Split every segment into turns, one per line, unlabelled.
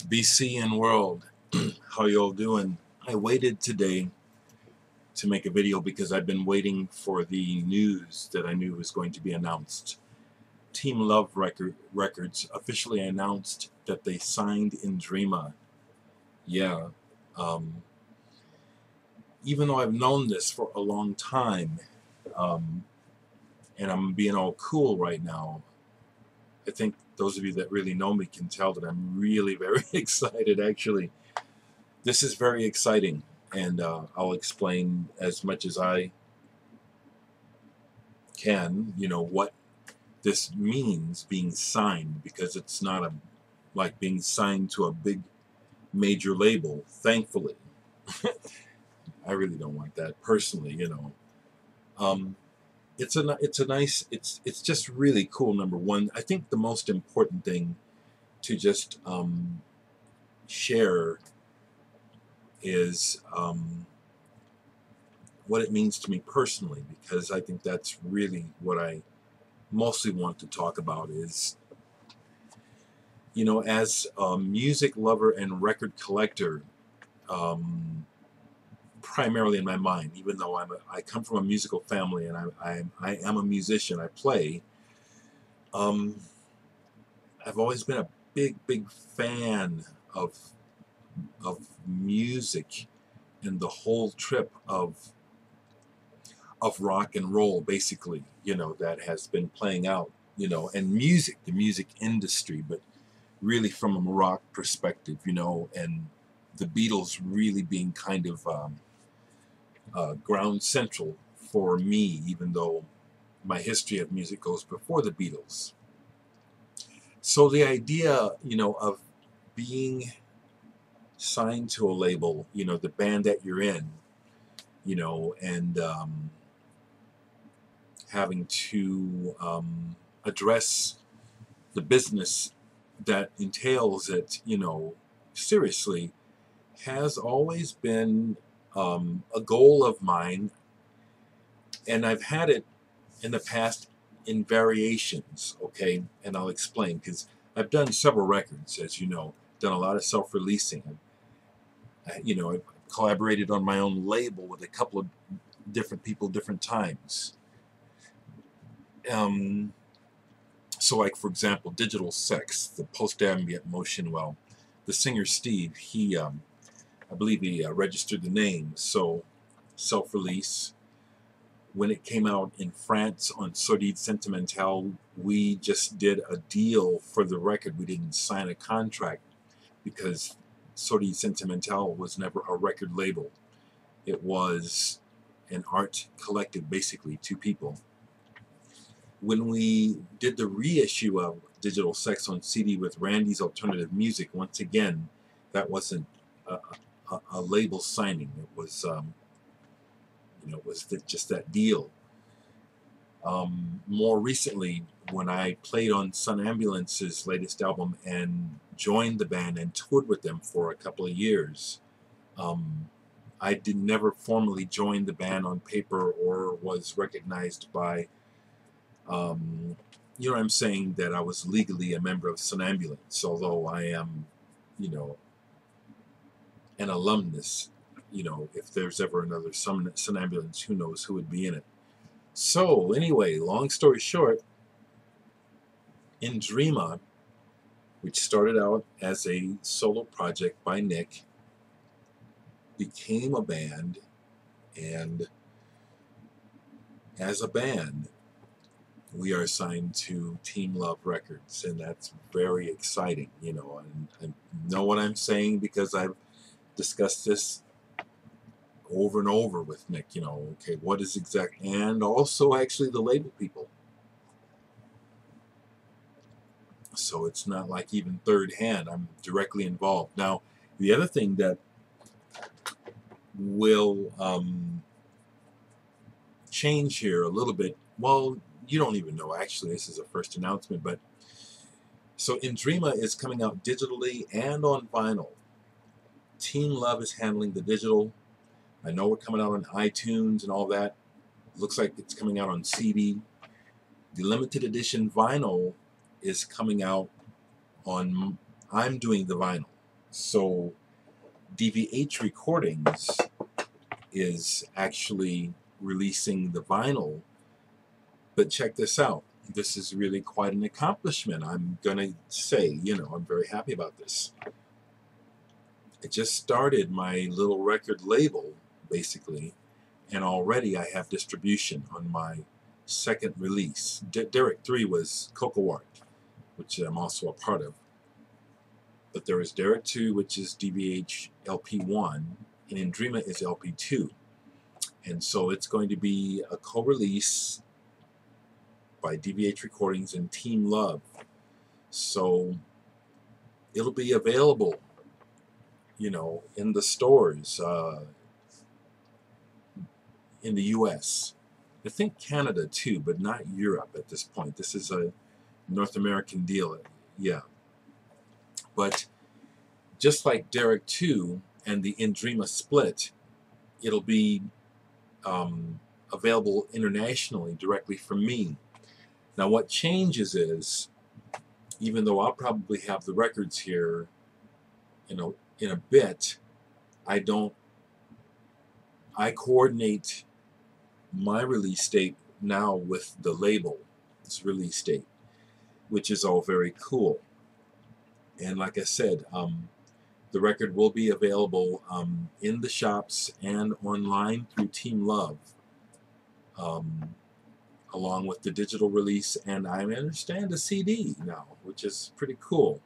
BC and world, how y'all doing? I waited today to make a video because I've been waiting for the news that I knew was going to be announced. Team Love Records officially announced that they signed InDreama. Yeah, even though I've known this for a long time, and I'm being all cool right now, I think those of you that really know me can tell that I'm really very excited, actually. This is very exciting, and I'll explain as much as I can, what this means being signed, because it's not like being signed to a big major label, thankfully. I really don't want that personally, it's a nice, it's just really cool. Number one, I think the most important thing to just share is what it means to me personally, because I think that's really what I mostly want to talk about is, as a music lover and record collector, primarily in my mind, even though I come from a musical family and I am a musician, I play, I've always been a big fan of music and the whole trip of rock and roll, basically, that has been playing out, and music, the music industry, but really from a rock perspective, and the Beatles really being kind of ground central for me, even though my history of music goes before the Beatles. So the idea, of being signed to a label, the band that you're in, and having to address the business that entails it, seriously, has always been a goal of mine, and I've had it in the past in variations, okay? And I'll explain, because I've done several records, as you know, done a lot of self-releasing. I've collaborated on my own label with a couple of different people, different times. So like, for example, Digital Sex, the post-ambient motion, well, the singer Steve, he, I believe he registered the name, so self-release. When it came out in France on Sordide Sentimental, we just did a deal for the record. We didn't sign a contract because Sordide Sentimental was never a record label. It was an art collective, basically, two people. When we did the reissue of Digital Sex on CD with Randy's Alternative Music, once again, that wasn't a label signing. It was, just that deal. More recently, when I played on Sun Ambulance's latest album and joined the band and toured with them for a couple of years, I never formally joined the band on paper or was recognized by, I'm saying that I was legally a member of Sun Ambulance, although I am, an alumnus. If there's ever another Sun Ambulance, who knows who would be in it. So anyway, long story short, InDreama, which started out as a solo project by Nick, became a band, and as a band, we are signed to Team Love Records, and that's very exciting, and I know what I'm saying because I've discussed this over and over with Nick, okay, what is exact, and also actually the label people. So it's not like even third hand, I'm directly involved. Now, the other thing that will change here a little bit, well, you don't even know, actually, this is a first announcement, but so InDreama is coming out digitally and on vinyl. Team Love is handling the digital. I know we're coming out on iTunes and all that. Looks like it's coming out on CD. The limited edition vinyl is coming out on, I'm doing the vinyl. So DVH Recordings is actually releasing the vinyl, but check this out. This is really quite an accomplishment. I'm gonna say, I'm very happy about this. I just started my little record label, basically, and already I have distribution on my second release. Dereck 3 was Cocoa Art, which I'm also a part of. But there is Dereck 2, which is DVH LP1, and InDreama is LP2. And so it's going to be a co-release by DVH Recordings and Team Love. So it'll be available, in the stores in the US. I think Canada too, but not Europe at this point. This is a North American deal, yeah. But just like Dereck 2 and the InDreama split, it'll be available internationally directly from me. Now what changes is, even though I'll probably have the records here, in a bit, I coordinate my release date now with the label's release date, which is all very cool. And like I said, the record will be available in the shops and online through Team Love, along with the digital release, and I understand a CD now, which is pretty cool.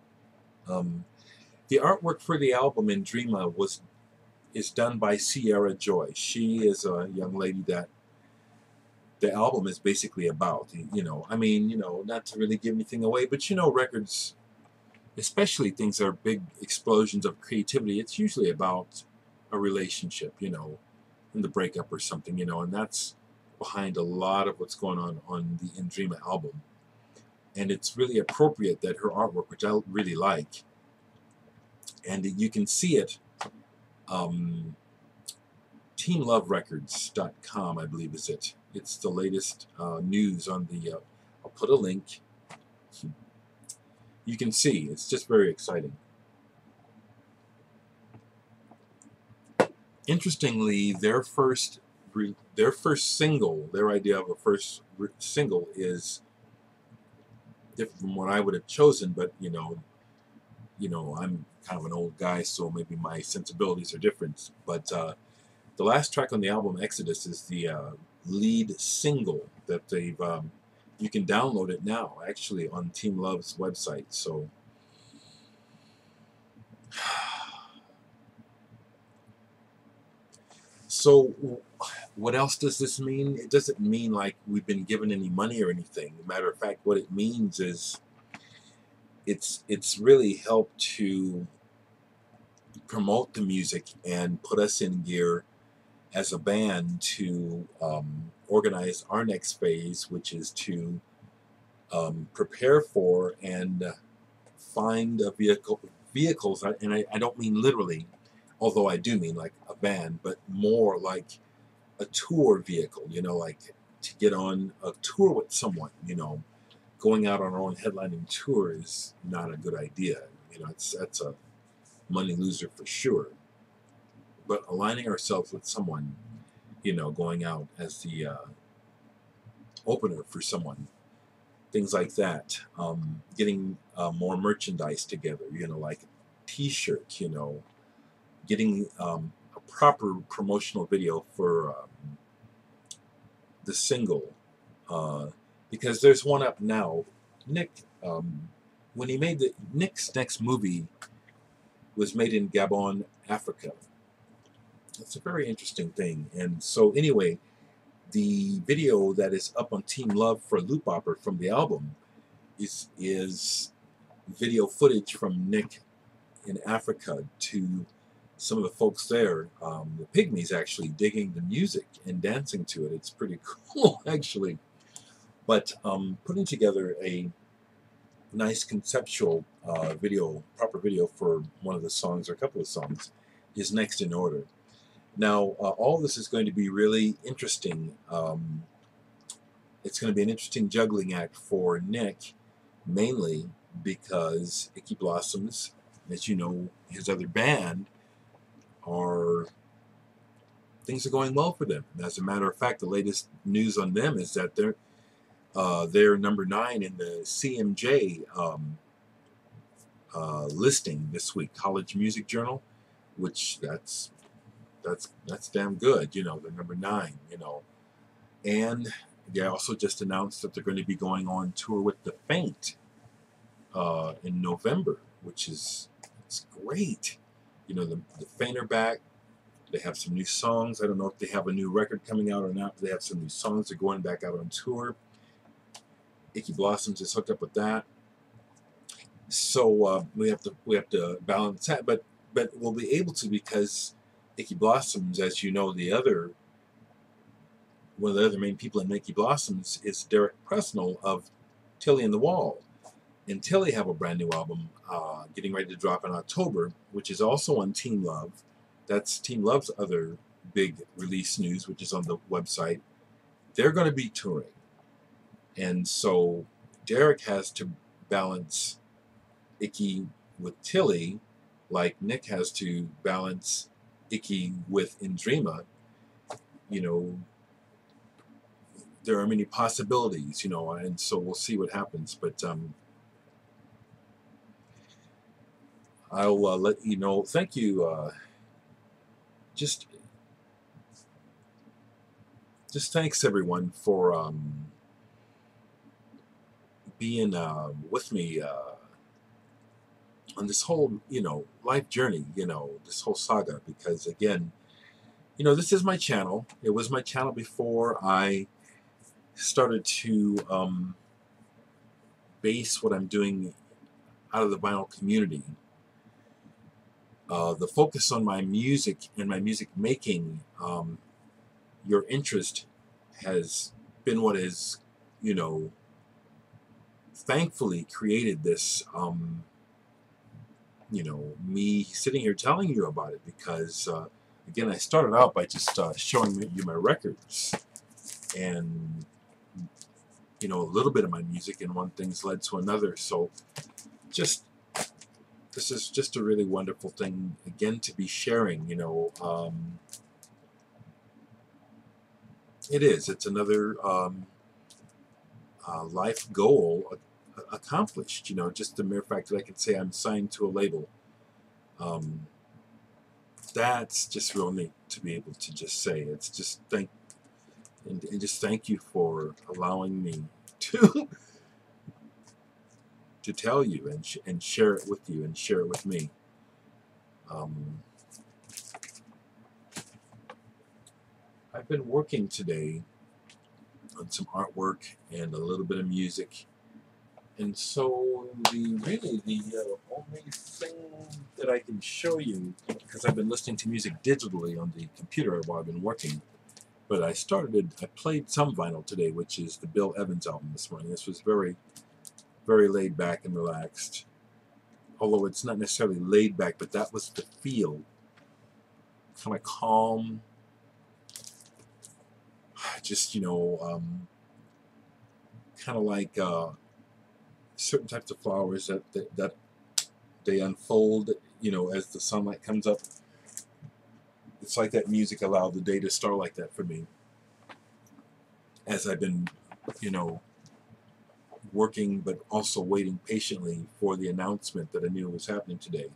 The artwork for the album InDreama is done by Sierra Joy. She is a young lady that the album is basically about. Not to really give anything away, but records, especially things that are big explosions of creativity, it's usually about a relationship, in the breakup or something, and that's behind a lot of what's going on the InDreama album. And it's really appropriate that her artwork, which I really like, and you can see it, teamloverecords.com, I believe is it. It's the latest news on the, I'll put a link. You can see, it's just very exciting. Interestingly, their first single, their idea of a first single is different from what I would have chosen, but I'm kind of an old guy, so maybe my sensibilities are different. But the last track on the album, Exodus, is the lead single that they've. You can download it now, actually, on Team Love's website. So, what else does this mean? It doesn't mean like we've been given any money or anything. Matter of fact, what it means is it's really helped to promote the music and put us in gear as a band to organize our next phase, which is to prepare for and find a vehicles, and I don't mean literally, although I do mean like a band, but more like a tour vehicle, like to get on a tour with someone. Going out on our own headlining tour is not a good idea. That's a money loser for sure. But aligning ourselves with someone, going out as the opener for someone, things like that. Getting more merchandise together, like T-shirts, getting a proper promotional video for the single, because there's one up now. Nick, when he made Nick's next movie was made in Gabon, Africa. That's a very interesting thing. And so anyway, the video that is up on Team Love for Loop Opera from the album is video footage from Nick in Africa to some of the folks there, the Pygmies, actually digging the music and dancing to it. It's pretty cool, actually. But putting together a nice conceptual proper video for one of the songs or a couple of songs is next in order. Now, all this is going to be really interesting. It's going to be an interesting juggling act for Nick, mainly because Icky Blossoms, as you know, his other band, things are going well for them. And as a matter of fact, the latest news on them is that they're number 9 in the CMJ listing this week, College Music Journal, which that's damn good. You know, they're number 9. You know, and they also just announced that they're going to be going on tour with The Faint in November, which is great. You know, the Faint are back. They have some new songs. I don't know if they have a new record coming out or not, but they have some new songs. They're going back out on tour. Icky Blossoms is hooked up with that. So we have to balance that, but we'll be able to, because Icky Blossoms, as you know, one of the other main people in Icky Blossoms is Dereck Presnell of Tilly and the Wall. And Tilly have a brand new album getting ready to drop in October, which is also on Team Love. That's Team Love's other big release news, which is on the website. They're going to be touring. And so Dereck has to balance Icky with Tilly, like Nick has to balance Icky with InDreama. You know, there are many possibilities, you know, and so we'll see what happens. But I'll let you know. Thank you. Just thanks everyone for being with me on this whole, you know, life journey, you know, this whole saga. Because again, you know, this is my channel. It was my channel before I started to base what I'm doing out of the vinyl community. The focus on my music and my music making, your interest has been what has, you know, thankfully created this, you know, me sitting here telling you about it. Because, again, I started out by just showing you my records and, you know, a little bit of my music, and one thing's led to another. So this is just a really wonderful thing, again, to be sharing, you know. It's another life goal accomplished, you know, just the mere fact that I can say I'm signed to a label. That's just real neat to be able to just say. It's just just thank you for allowing me to tell you and share it with you and share it with me. I've been working today on some artwork and a little bit of music, and so the only thing that I can show you, because I've been listening to music digitally on the computer while I've been working, but I played some vinyl today, which is the Bill Evans album this morning. This was very, very laid back and relaxed, although it's not necessarily laid back, but that was the feel, kind of calm, just, you know, kind of like certain types of flowers that they unfold, you know, as the sunlight comes up. It's like that music allowed the day to start like that for me, as I've been, you know, working, but also waiting patiently for the announcement that I knew was happening today.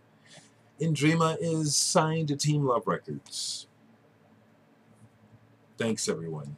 InDreama is signed to Team Love Records. Thanks, everyone.